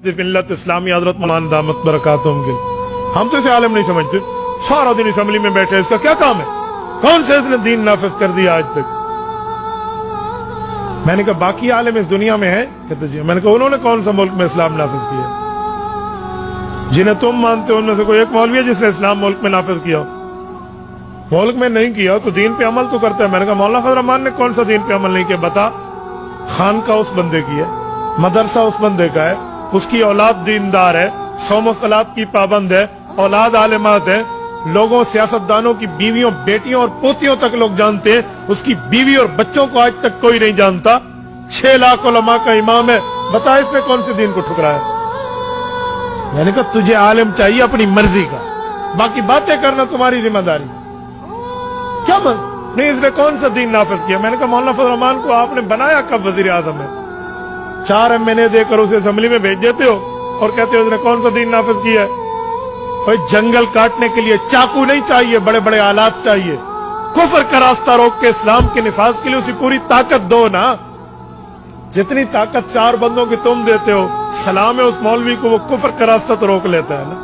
मिल्लत इस्लामी हजरत मौलाना दामत बरकातुहुम गिल। हम तो इसे आलिम नहीं समझते, सारा दिन असेंबली में बैठे, इसका क्या काम है? कौन से इसने दीन नाफिज कर दिया आज तक? मैंने कहा बाकी आलिम इस दुनिया में है? कहते जी। मैंने कहा उन्होंने कौन सा मुल्क में इस्लाम नाफिज किया? जिन्हें तुम मानते हो उनमें से कोई एक मौलवी है जिसने इस्लाम मुल्क में नाफिज किया? मुल्क में नहीं किया तो दीन पे अमल तो करता है। मैंने कहा मौलाना फजल रहमान ने कौन सा दीन पे अमल नहीं किया? बता। खानका उस बंदे की है, मदरसा उस बंदे का है, उसकी औलाद दीनदार है, सौम सलात की पाबंद है, औलाद आलिमात है, लोगों सियासतदानों की बीवियों, बेटियों और पोतियों तक लोग जानते हैं, उसकी बीवी और बच्चों को आज तक कोई नहीं जानता। 6 लाख उलमा का इमाम है, बता इसने कौन से दीन को ठुकराया? मैंने कहा तुझे आलिम चाहिए अपनी मर्जी का, बाकी बातें करना तुम्हारी जिम्मेदारी। क्या नहीं इसने कौन सा दीन नाफिज किया? मैंने कहा मौलाना फजल रहमान को आपने बनाया कब वजीर आजम है? 4 MNA देकर उसे असेंबली में भेज देते हो और कहते हो उसने कौन सा दीन नाफिज किया है? भाई जंगल काटने के लिए चाकू नहीं चाहिए, बड़े बड़े आलात चाहिए। कुफर का रास्ता रोक के इस्लाम के निफाज के लिए उसी पूरी ताकत दो ना, जितनी ताकत 4 बंदों की तुम देते हो। सलाम है उस मौलवी को, वो कुफर का रास्ता तो रोक लेता है ना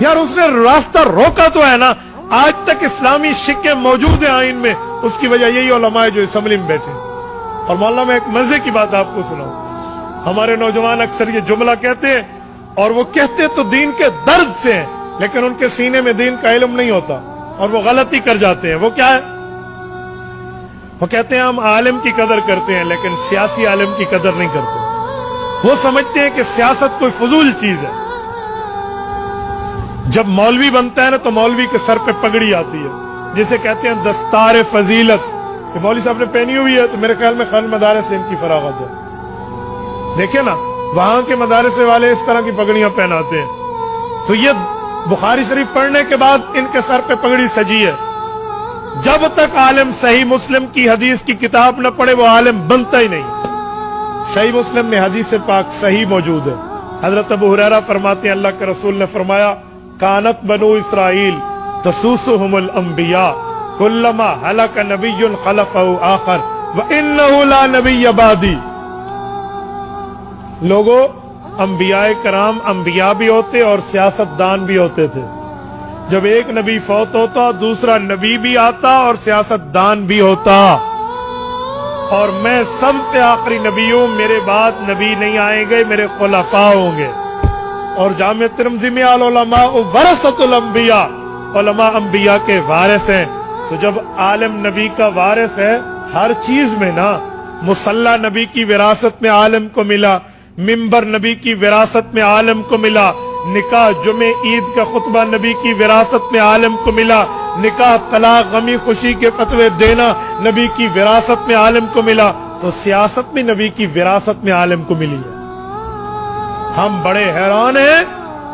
यार। उसने रास्ता रोका तो है ना। आज तक इस्लामी शिक्के मौजूद है आइन में, उसकी वजह यही उलमा है जो असेंबली में बैठे। और मौलाना मैं एक मजे की बात आपको सुनाऊं। हमारे नौजवान अक्सर ये जुमला कहते हैं, और वो कहते तो दीन के दर्द से हैं, लेकिन उनके सीने में दीन का इल्म नहीं होता और वो गलती कर जाते हैं। वो क्या है? वो कहते हैं हम आलिम की कदर करते हैं लेकिन सियासी आलिम की कदर नहीं करते। वो समझते हैं कि सियासत कोई फजूल चीज है। जब मौलवी बनता है ना तो मौलवी के सर पे पगड़ी आती है, जिसे कहते हैं दस्तार फजीलत। कि मौलवी साहब ने पहनी हुई है तो मेरे ख्याल में खान मदारस से इनकी फरागत है। देखिए ना वहां के मदारसे वाले इस तरह की पगड़ियां पहनाते हैं, तो ये बुखारी शरीफ पढ़ने के बाद इनके सर पे पगड़ी सजी है। जब तक आलिम सही मुस्लिम की हदीस की किताब न पढ़े वो आलिम बनता ही नहीं। सही मुस्लिम में हदीस पाक सही मौजूद है। हजरत अबू हुरैरा फरमाते हैं अल्लाह के रसूल ने फरमाया कानत बनु इसराइल तसूसुहुमुल अंबिया कुल्लमा हलक नबियुन खलफहु आखर व इन्नहु ला नबिय्य बादी। लोगों अंबियाए कराम अंबिया भी होते और सियासतदान भी होते थे। जब एक नबी फौत होता दूसरा नबी भी आता और सियासतदान भी होता। और मैं सबसे आखिरी नबी हूं, मेरे बाद नबी नहीं आएंगे, मेरे खुलफा होंगे। और जामे तिरमिज़ी में अल उलमा वरसतुल अंबिया, उलमा अंबिया के वारिस हैं। तो जब आलिम नबी का वारिस है हर चीज में ना, मुसल्ला नबी की विरासत में आलिम को मिला, मिंबर नबी की विरासत में आलिम को मिला, निकाह जुमे ईद का खुतबा नबी की विरासत में आलिम को मिला, निकाह तलाक गमी खुशी के फतवे देना नबी की विरासत में आलिम को मिला। तो सियासत में नबी की विरासत में आलिम को मिली है। हम बड़े हैरान हैं,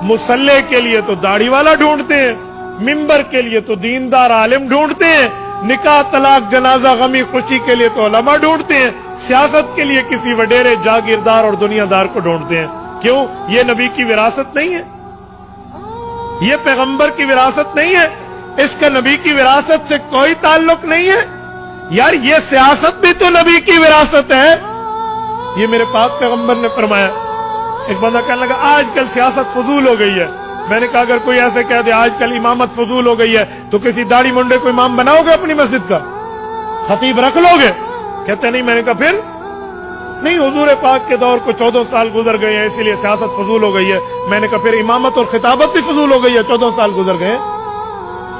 मुसल्ले के लिए तो दाढ़ी वाला ढूंढते हैं, मिंबर के लिए तो दीनदार आलिम ढूंढते हैं, निकाह तलाक जनाजा गमी खुशी के लिए तो उलमा ढूंढते हैं, सियासत के लिए किसी वडेरे जागीरदार और दुनियादार को ढूंढते हैं। क्यों? ये नबी की विरासत नहीं है, ये पैगंबर की विरासत नहीं है, इसका नबी की विरासत से कोई ताल्लुक नहीं है। यार ये सियासत भी तो नबी की विरासत है। ये मेरे पाक पैगंबर ने फरमाया। एक बंदा कहने लगा आजकल सियासत फजूल हो गई है। मैंने कहा अगर कोई ऐसे कह दे आजकल इमामत फजूल हो गई है तो किसी दाढ़ी मुंडे को इमाम बनाओगे अपनी मस्जिद का? खतीब रख लोगे? कहते नहीं। मैंने कहा फिर नहीं, हुजूर पाक के दौर को 14 साल गुजर गए हैं इसीलिए सियासत फजूल हो गई है। मैंने कहा फिर इमामत और खिताबत भी फजूल हो गई है, 14 साल गुजर गए।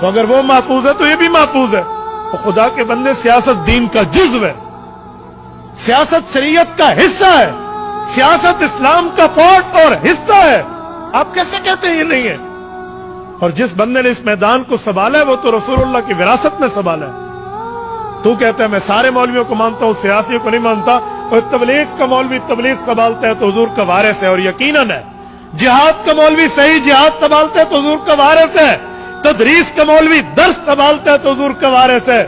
तो अगर वो महफूज है तो ये भी महफूज है। तो खुदा के बंदे सियासत दीन का जुज़्व है, सियासत शरीयत का हिस्सा है, सियासत इस्लाम का पार्ट और हिस्सा है। आप कैसे कहते हैं ये नहीं है? और जिस बंदे ने इस मैदान को संभाला है वो तो रसूलुल्लाह की विरासत में संभाला है। तू कहता है मैं सारे मौलवियों को मानता हूं, सियासियों को नहीं मानता। और तबलीग का मौलवी तबलीग संभालता है तो हुजूर का वारिस है और यकीनन है। जिहाद का मौलवी सही जिहाद संभालता है तो हुजूर का वारिस है। तदरीस का मौलवी दर्स संभालता है तो हुजूर का वारिस है।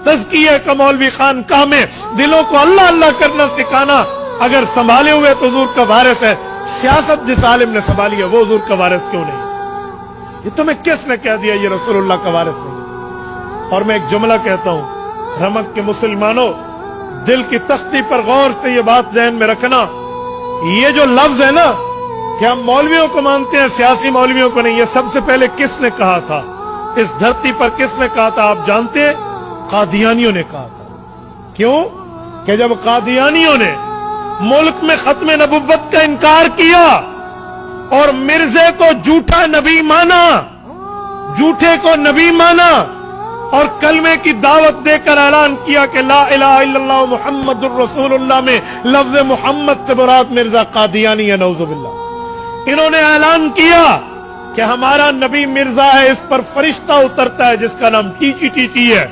तज़किया का मौलवी खानकाह में दिलों को अल्लाह अल्लाह करना सिखाना अगर संभाले हुए तो हुजूर का वारिस है। सियासत जिस आलिम ने संभाली है वो हुजूर का वारिस क्यों नहीं? ये तुम्हें किसने कह दिया ये रसूलुल्लाह का वारिस है? और मैं एक जुमला कहता हूं, रमक के मुसलमानों, दिल की तख्ती पर गौर से ये बात ज़हन में रखना, ये जो लफ्ज है ना कि हम मौलवियों को मानते हैं, सियासी मौलवियों को नहीं, ये सबसे पहले किसने कहा था, इस धरती पर किसने कहा था आप जानते हैं? कादियानियों ने कहा था। क्यों? कि जब कादियानियों ने मुल्क में खत्म नबुव्वत का इनकार किया और मिर्जे को झूठा नबी माना, झूठे को नबी माना और कलमे की दावत देकर ऐलान किया कि ला इलाहा इल्लल्लाह मुहम्मदुर रसूलुल्लाह में लफ्ज मोहम्मद से मुराद मिर्जा कादियानी है, नऊजुबिल्लाह। इन्होंने ऐलान किया कि हमारा नबी मिर्जा है, इस पर फरिश्ता उतरता है जिसका नाम टीची टीची है,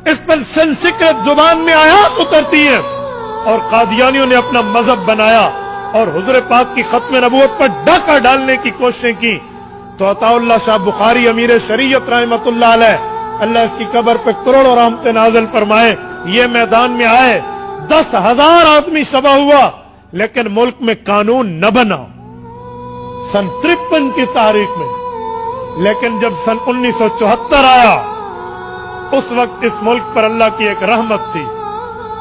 इस पर संस्कृत जुबान में आयात उतरती है। और कादियानियों ने अपना मजहब बनाया और हुजूर पाक की खत्म नबूवत पर डाका डालने की कोशिशें की। तो अताउल्लाह शाह बुखारी अमीर शरीयत रहमतुल्लाह अलैह, अल्लाह इसकी कब्र पे करोड़ों रहमतें नाज़िल फरमाए, ये मैदान में आए, 10,000 आदमी सभा हुआ, लेकिन मुल्क में कानून न बना सन 53 की तारीख में। लेकिन जब सन 1974 आया, उस वक्त इस मुल्क पर अल्लाह की एक रहमत थी।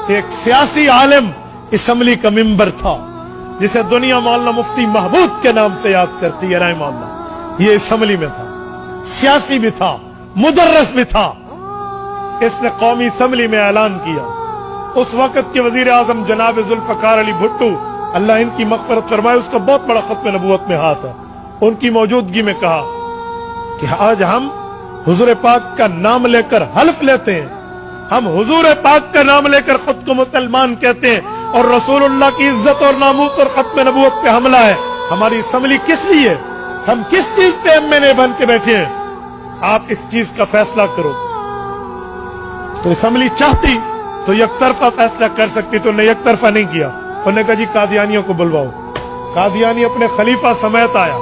एक सियासी आलिम असम्बली का मिंबर था, जिसे दुनिया मौलाना मुफ्ती महबूद के नाम से याद करती है रहमतुल्लाह। ये असम्बली में था, सियासी भी था, मुदर्रस भी था। इसने कौमी असम्बली में ऐलान किया। उस वक्त के वजीर आजम जनाब जुल्फकार अली भुट्टो, अल्लाह इनकी मग़फ़िरत फरमाए, उसका बहुत बड़ा खत्म नबूवत में हाथ है। उनकी मौजूदगी में कहा कि आज हम हुजूर पाक का नाम लेकर हल्फ लेते हैं, हम हुजूर पाक का नाम लेकर खुद को मुसलमान कहते हैं और रसूलुल्लाह की इज्जत और नामूस और खत्म नबूवत पे हमला है। हमारी असम्बली किस लिए? हम किस चीज पे एमएनए बन के बैठे हैं? आप इस चीज का फैसला करो। तो असम्बली चाहती तो एक तरफा फैसला कर सकती, तो ने एक तरफा नहीं किया। उन्होंने कहा जी कादियानियों को बुलवाओ। कादियानी अपने खलीफा समेत आया,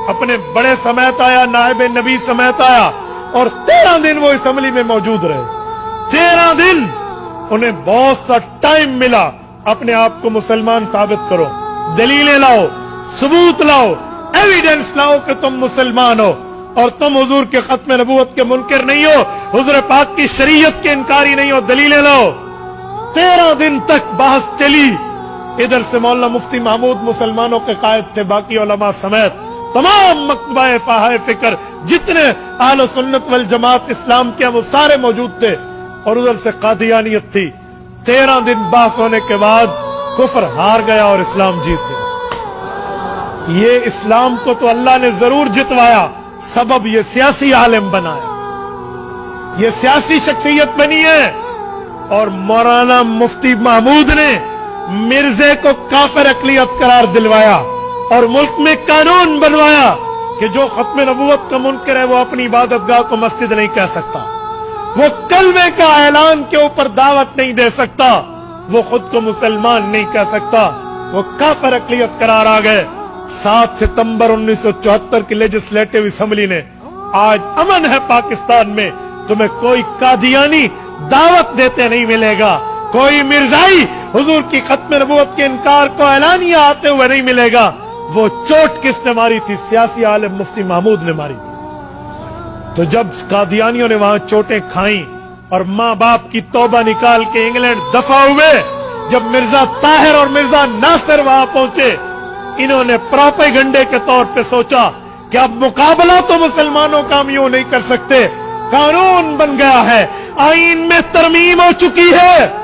अपने बड़े समेत आया, नायब नबी समेत आया और 13 दिन वो असम्बली में मौजूद रहे। 13 दिन उन्हें बहुत सा टाइम मिला, अपने आप को मुसलमान साबित करो, दलीलें लाओ, सबूत लाओ, एविडेंस लाओ कि तुम मुसलमान हो और तुम हुजूर के खत्म नबूवत के मुनकर नहीं हो, हुजूर पाक की शरीयत के इनकारी नहीं हो, दलीलें लाओ। 13 दिन तक बहस चली। इधर से मौलाना मुफ्ती महमूद मुसलमानों के कायद थे, बाकी उलमा समेत तमाम मकतबाए फाहाए फिक्र जितने अहले सुन्नत वल जमात इस्लाम के वो सारे मौजूद थे और उधर से कादियानियत थी। 13 दिन बहस होने के बाद कुफर हार गया और इस्लाम जीत गया। ये इस्लाम को तो अल्लाह ने जरूर जितवाया, सबब ये सियासी आलिम बनाया, ये सियासी शख्सियत बनी है। और मौलाना मुफ्ती महमूद ने मिर्जे को काफिर अकलियत करार दिलवाया और मुल्क में कानून बनवाया कि जो खत्म नबूवत का मुनकर है वो अपनी इबादतगाह को मस्जिद नहीं कह सकता, वो कलमे का ऐलान के ऊपर दावत नहीं दे सकता, वो खुद को मुसलमान नहीं कह सकता, वो काफिर अकलियत करार आ गए। 7 सितंबर 1974 की लेजिस्लेटिव असम्बली ने, आज अमन है पाकिस्तान में, तुम्हें कोई कादियानी दावत देते नहीं मिलेगा, कोई मिर्जाई हुजूर की खत्म नबूवत के इनकार को ऐलानिया आते हुए नहीं मिलेगा। वो चोट किसने मारी थी? सियासी आलिम मुफ्ती महमूद ने मारी थी। तो जब कादियानियों ने वहां चोटें खाई और माँ बाप की तौबा निकाल के इंग्लैंड दफा हुए, जब मिर्जा ताहिर और मिर्जा नासिर वहां पहुंचे, इन्होंने प्रोपेगंडे के तौर पे सोचा कि अब मुकाबला तो मुसलमानों का हम यूं नहीं कर सकते, कानून बन गया है, आईन में तरमीम हो चुकी है,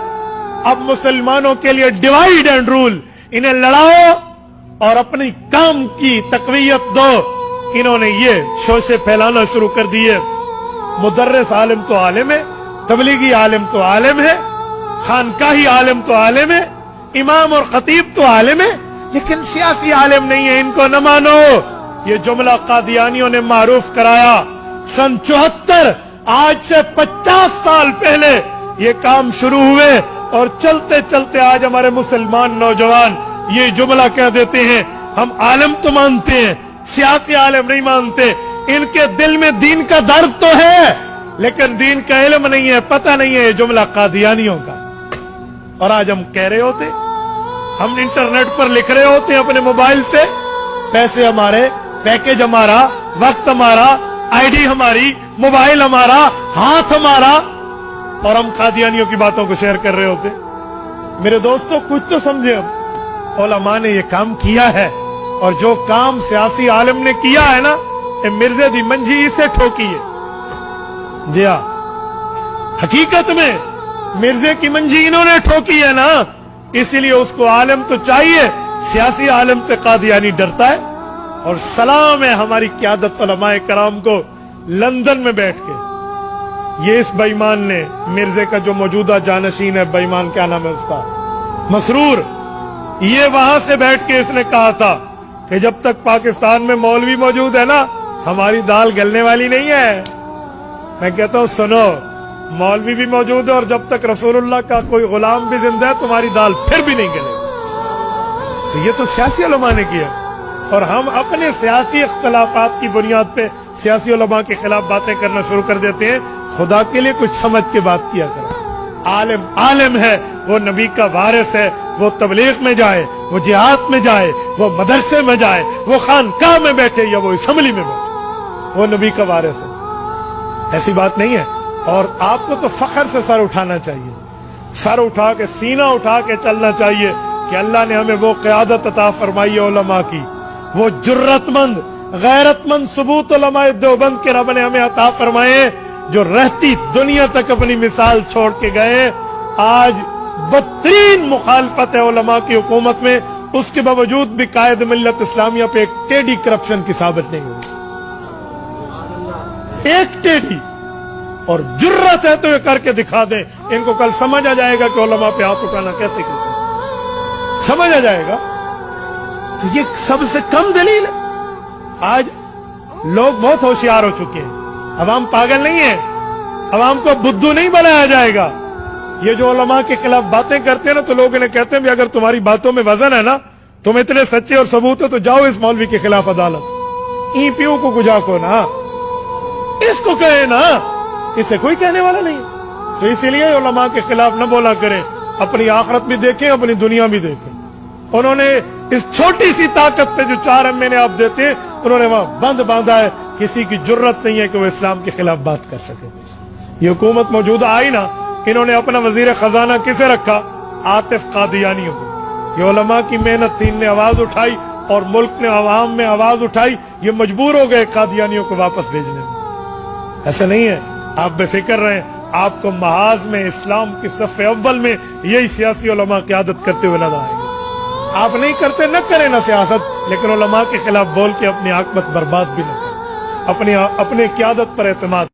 अब मुसलमानों के लिए डिवाइड एंड रूल, इन्हें लड़ाओ और अपनी काम की तकवीयत दो। इन्होंने ये शोशे फैलाना शुरू कर दिए। मुदर्रिस आलिम तो आलिम है, तबलीगी आलिम तो आलिम है, खानकाही आलिम तो आलिम है, इमाम और खतीब तो आलिम है, लेकिन सियासी आलिम नहीं है, इनको न मानो। ये जुमला कादियानियों ने मारूफ कराया। सन 74, आज से 50 साल पहले ये काम शुरू हुए और चलते चलते आज हमारे मुसलमान नौजवान ये जुमला कह देते हैं, हम आलिम तो मानते हैं, सियासी आलिम नहीं मानते। इनके दिल में दीन का दर्द तो है, लेकिन दीन का इल्म नहीं है, पता नहीं है। ये जुमला कादियानियों का। और आज हम कह रहे होते, हम इंटरनेट पर लिख रहे होते अपने मोबाइल से, पैसे हमारे, पैकेज हमारा, वक्त हमारा, आईडी हमारी, मोबाइल हमारा, हाथ हमारा, और हम कादियानियों की बातों को शेयर कर रहे होते। मेरे दोस्तों, कुछ तो समझे। उलमा ने ये काम किया है, और जो काम सियासी आलम ने किया है ना, ये मिर्जे दी मंजी इसे ठोकी है। जी हाँ, हकीकत में मिर्जे की मंजी इन्होंने ठोकी है ना, इसीलिए उसको आलम तो चाहिए, सियासी आलम से कादियानी डरता है। और सलाम है हमारी क़यादत उलमाए कराम को, लंदन में बैठ के ये इस बेईमान ने, मिर्जे का जो मौजूदा जानशीन है, बेईमान क्या नाम है उसका, मसरूर, ये वहां से बैठ के इसने कहा था कि जब तक पाकिस्तान में मौलवी मौजूद है ना, हमारी दाल गलने वाली नहीं है। मैं कहता हूं सुनो, मौलवी भी मौजूद है और जब तक रसूलुल्लाह का कोई गुलाम भी जिंदा है, तुम्हारी दाल फिर भी नहीं गलेगी। तो ये तो सियासी उलमा ने किया, और हम अपने सियासी इख्तलाफात की बुनियाद पे सियासी उलमा के खिलाफ बातें करना शुरू कर देते हैं। खुदा के लिए कुछ समझ के बात किया करो। आलिम आलिम है, वो नबी का वारिस है, वो तबलीग में जाए, वो जिहाद में जाए, वो मदरसे में जाए, वो खानकाह में बैठे या वो असम्बली में बैठे, वो नबी का वारिस है। ऐसी बात नहीं है। और आपको तो फख्र से सर उठाना चाहिए, सर उठा के, सीना उठा के चलना चाहिए कि अल्लाह ने हमें वो क़यादत अता फरमाई है उलमा की, वो जुर्रतमंद गैरतमंद सबूत उलमाए देवबंद के रब ने हमें अता फरमाए, जो रहती दुनिया तक अपनी मिसाल छोड़ के गए। आज बदतरीन मुखालफत है उलमा की हुकूमत में, उसके बावजूद भी कायद मिल्लत इस्लामिया पे एक टेढ़ी करप्शन की साबित नहीं हुई, एक टेढ़ी। और जुर्रत है तो ये करके दिखा दें, इनको कल समझ आ जाएगा कि उलमा पे हाथ उठाना कहते किसे, समझ आ जाएगा। तो ये सबसे कम दलील है। आज लोग बहुत होशियार हो चुके हैं, अवाम पागल नहीं है, अवाम को बुद्धू नहीं बनाया जाएगा। ये जो उलमा के खिलाफ बातें करते हैं ना, तो लोग इन्हें कहते हैं भी अगर तुम्हारी बातों में वजन है ना, तुम इतने सच्चे और सबूत हो, तो जाओ इस मौलवी के खिलाफ अदालत, ईपीओ को गुजा को ना, इसको कहे ना, इसे कोई कहने वाला नहीं। तो इसीलिए उलमा के खिलाफ न बोला करें, अपनी आखिरत भी देखें, अपनी दुनिया भी देखें। उन्होंने इस छोटी सी ताकत पे जो 4 महीने आप देते हैं, उन्होंने वहां बंद बांधा है, किसी की जरूरत नहीं है कि वो इस्लाम के खिलाफ बात कर सके। ये हुकूमत मौजूदा आई ना, इन्होंने अपना वजीर खजाना किसे रखा, आतिफ कादियानी को। ये उलमा की मेहनत थी, इनने आवाज उठाई और मुल्क ने अवाम में आवाज उठाई, ये मजबूर हो गए कादियानियों को वापस भेजने में। ऐसा नहीं है, आप बेफिक्र रहें, आपको महाज में इस्लाम की सफ़े अव्वल में यही सियासी उलमा क़यादत करते हुए नजर आएंगे। आप नहीं करते, न करें ना सियासत, लेकिन उलमा के खिलाफ बोल के अपनी आकबत बर्बाद भी न करें, अपने क़यादत पर एतमाद